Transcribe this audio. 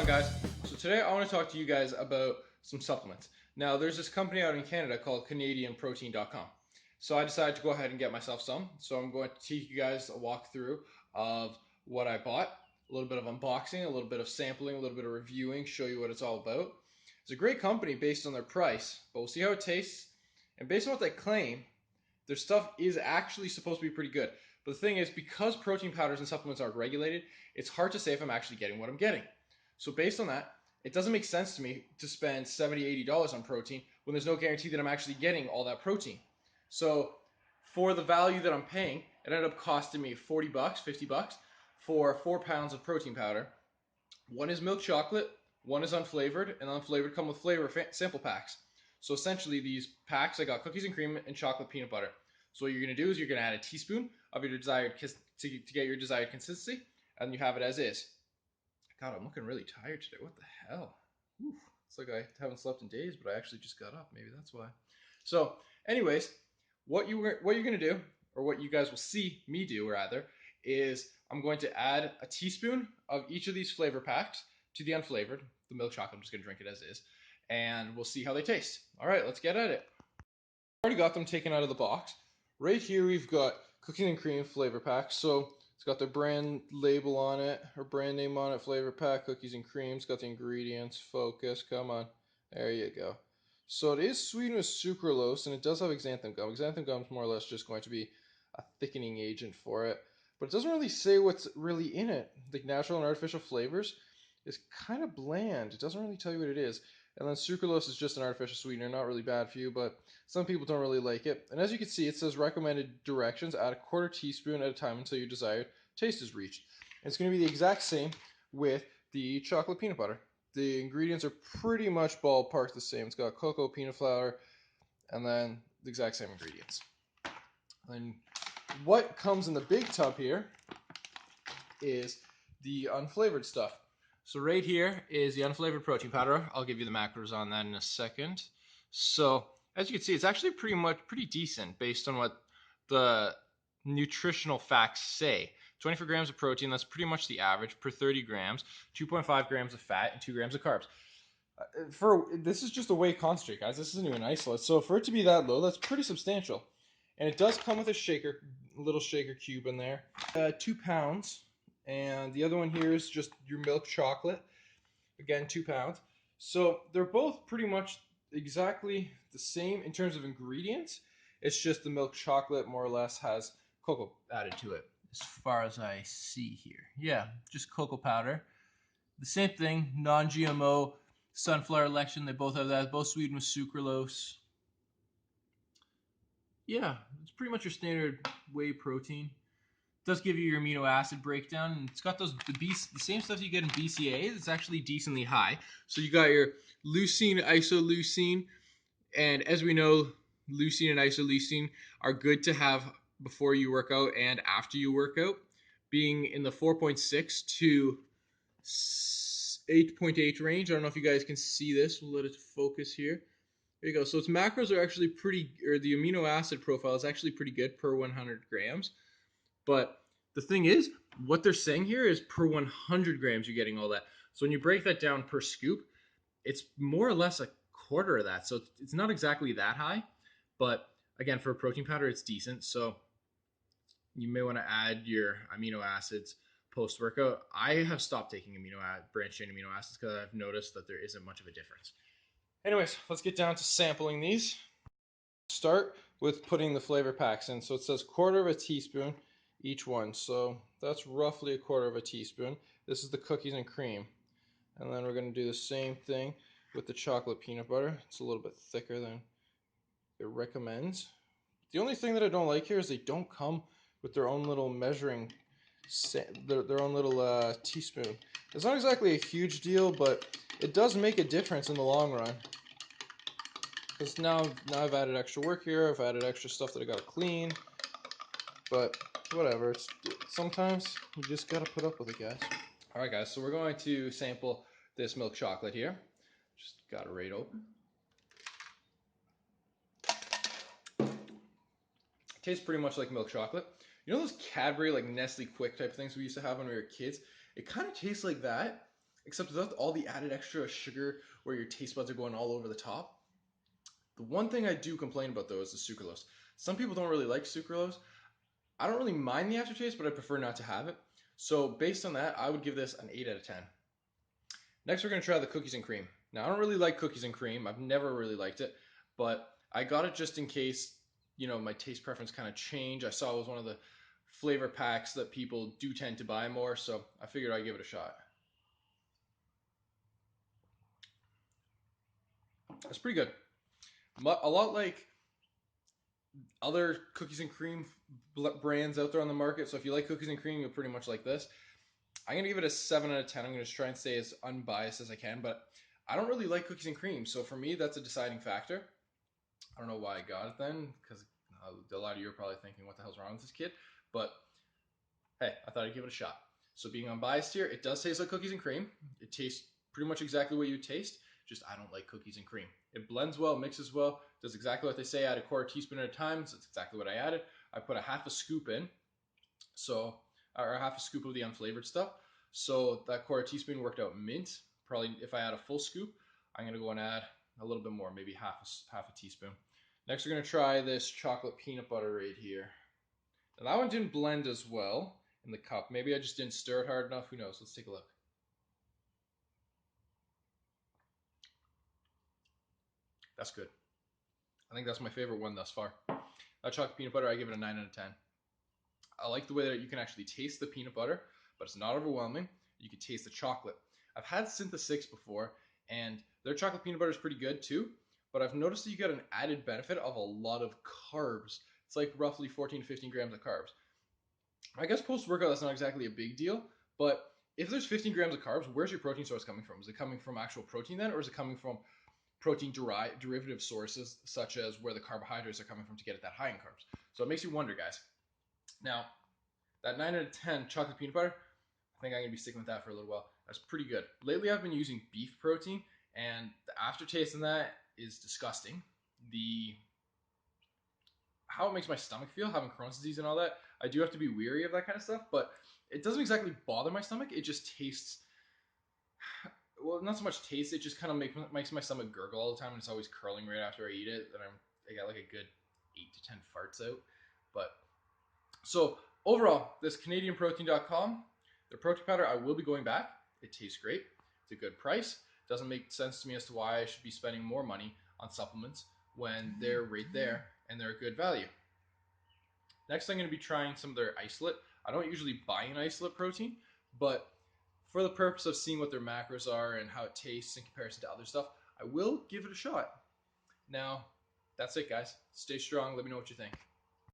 on, guys? So today I want to talk to you guys about some supplements. Now there's this company out in Canada called CanadianProtein.com. So I decided to go ahead and get myself some. So I'm going to teach you guys a walkthrough of what I bought, a little bit of unboxing, a little bit of sampling, a little bit of reviewing, show you what it's all about. It's a great company based on their price, but we'll see how it tastes. And based on what they claim, their stuff is actually supposed to be pretty good. But the thing is, because protein powders and supplements aren't regulated, it's hard to say if I'm actually getting what I'm getting. So based on that, it doesn't make sense to me to spend $70, $80 on protein when there's no guarantee that I'm actually getting all that protein. So for the value that I'm paying, it ended up costing me 40 bucks, 50 bucks for 4 pounds of protein powder. One is milk chocolate, one is unflavored, and unflavored come with flavor sample packs. So essentially these packs, I got cookies and cream and chocolate peanut butter. So what you're going to do is you're going to add a teaspoon of your desired to get your desired consistency, and you have it as is. God, I'm looking really tired today. What the hell? Oof. It's like I haven't slept in days, but I actually just got up. Maybe that's why. So, anyways, what you're going to do, or what you guys will see me do, rather, is I'm going to add a teaspoon of each of these flavor packs to the unflavored, the milk chocolate. I'm just going to drink it as is, and we'll see how they taste. All right, let's get at it. I already got them taken out of the box. Right here we've got cookies and cream flavor pack. So it's got the brand label on it, or brand name on it, flavor pack, cookies and cream. It's got the ingredients, focus, come on. There you go. So it is sweetened with sucralose, and it does have xanthan gum. Xanthan gum is more or less just going to be a thickening agent for it. But it doesn't really say what's really in it. The natural and artificial flavors is kind of bland. It doesn't really tell you what it is. And then sucralose is just an artificial sweetener, not really bad for you, but some people don't really like it. And as you can see, it says recommended directions, add a quarter teaspoon at a time until your desired taste is reached. And it's going to be the exact same with the chocolate peanut butter. The ingredients are pretty much ballpark the same. It's got cocoa, peanut flour, and then the exact same ingredients. And what comes in the big tub here is the unflavored stuff. So right here is the unflavored protein powder. I'll give you the macros on that in a second. So as you can see, it's actually pretty decent based on what the nutritional facts say. 24 grams of protein, that's pretty much the average per 30 grams, 2.5 grams of fat, and 2 grams of carbs. This is just a whey concentrate, guys. This isn't even isolate. So for it to be that low, that's pretty substantial. And it does come with a little shaker cube in there. 2 pounds. And the other one here is just your milk chocolate. Again, 2 pounds. So they're both pretty much exactly the same in terms of ingredients. It's just the milk chocolate more or less has cocoa added to it, as far as I see here. Yeah, just cocoa powder. The same thing, non-GMO, sunflower lectin, they both have that. Both sweetened with sucralose. Yeah, it's pretty much your standard whey protein. It does give you your amino acid breakdown, and it's got the same stuff you get in BCA. It's actually decently high. So you got your leucine, isoleucine, and as we know, leucine and isoleucine are good to have before you work out and after you work out, being in the 4.6 to 8.8 range. I don't know if you guys can see this. We'll let it focus here. There you go. So its macros are actually the amino acid profile is actually pretty good per 100 grams. But the thing is, what they're saying here is per 100 grams, you're getting all that. So when you break that down per scoop, it's more or less a quarter of that. So it's not exactly that high. But again, for a protein powder, it's decent. So you may want to add your amino acids post-workout. I have stopped taking branched chain amino acids because I've noticed that there isn't much of a difference. Anyways, let's get down to sampling these. Start with putting the flavor packs in. So it says quarter of a teaspoon each one. So that's roughly a quarter of a teaspoon. This is the cookies and cream. And then we're going to do the same thing with the chocolate peanut butter. It's a little bit thicker than it recommends. The only thing that I don't like here is they don't come with their own little measuring, their own little teaspoon. It's not exactly a huge deal, but it does make a difference in the long run. Because now I've added extra work here. I've added extra stuff that I gotta clean. But whatever. Sometimes you just gotta put up with it, guys. All right, guys. So we're going to sample this milk chocolate here. Just got it right open. It tastes pretty much like milk chocolate. You know those Cadbury, like Nestle Quick type things we used to have when we were kids? It kind of tastes like that, except without all the added extra sugar where your taste buds are going all over the top. The one thing I do complain about though is the sucralose. Some people don't really like sucralose. I don't really mind the aftertaste, but I prefer not to have it. So based on that, I would give this an 8 out of 10. Next, we're going to try the cookies and cream. Now, I don't really like cookies and cream. I've never really liked it, but I got it just in case, my taste preference kind of changed. I saw it was one of the flavor packs that people do tend to buy more, so I figured I'd give it a shot. It's pretty good. A lot like other cookies and cream brands out there on the market. So if you like cookies and cream, you'll pretty much like this. I'm going to give it a 7 out of 10. I'm going to try and stay as unbiased as I can, but I don't really like cookies and cream. So for me, that's a deciding factor. I don't know why I got it then, because a lot of you are probably thinking, what the hell's wrong with this kid? But hey, I thought I'd give it a shot. So being unbiased here, it does taste like cookies and cream. It tastes pretty much exactly what you taste, just I don't like cookies and cream. It blends well, mixes well, does exactly what they say, add a quarter teaspoon at a time. So that's exactly what I added. I put a half a scoop in, or a half a scoop of the unflavored stuff. So that quarter teaspoon worked out mint. Probably if I add a full scoop, I'm gonna go and add a little bit more, maybe half a teaspoon. Next, we're gonna try this chocolate peanut butter right here. Now that one didn't blend as well in the cup. Maybe I just didn't stir it hard enough. Who knows? Let's take a look. That's good. I think that's my favorite one thus far. That chocolate peanut butter, I give it a 9 out of 10. I like the way that you can actually taste the peanut butter, but it's not overwhelming. You can taste the chocolate. I've had Syntha 6 before, and their chocolate peanut butter is pretty good too, but I've noticed that you get an added benefit of a lot of carbs. It's like roughly 14 to 15 grams of carbs. I guess post-workout, that's not exactly a big deal, but if there's 15 grams of carbs, where's your protein source coming from? Is it coming from actual protein then, or is it coming from protein derivative sources, such as where the carbohydrates are coming from to get it that high in carbs? So it makes you wonder, guys. Now, that 9 out of 10 chocolate peanut butter, I think I'm going to be sticking with that for a little while. That's pretty good. Lately, I've been using beef protein, and the aftertaste in that is disgusting. How it makes my stomach feel, having Crohn's disease and all that, I do have to be weary of that kind of stuff, but it doesn't exactly bother my stomach. It just tastes, well, not so much taste, it just kind of makes my stomach gurgle all the time, and it's always curling right after I eat it, and I got like a good 8 to 10 farts out. But so overall, this CanadianProtein.com, the protein powder, I will be going back. It tastes great. It's a good price. Doesn't make sense to me as to why I should be spending more money on supplements when they're right there and they're a good value. Next, I'm going to be trying some of their isolate. I don't usually buy an isolate protein, but for the purpose of seeing what their macros are and how it tastes in comparison to other stuff, I will give it a shot. Now, that's it, guys. Stay strong. Let me know what you think.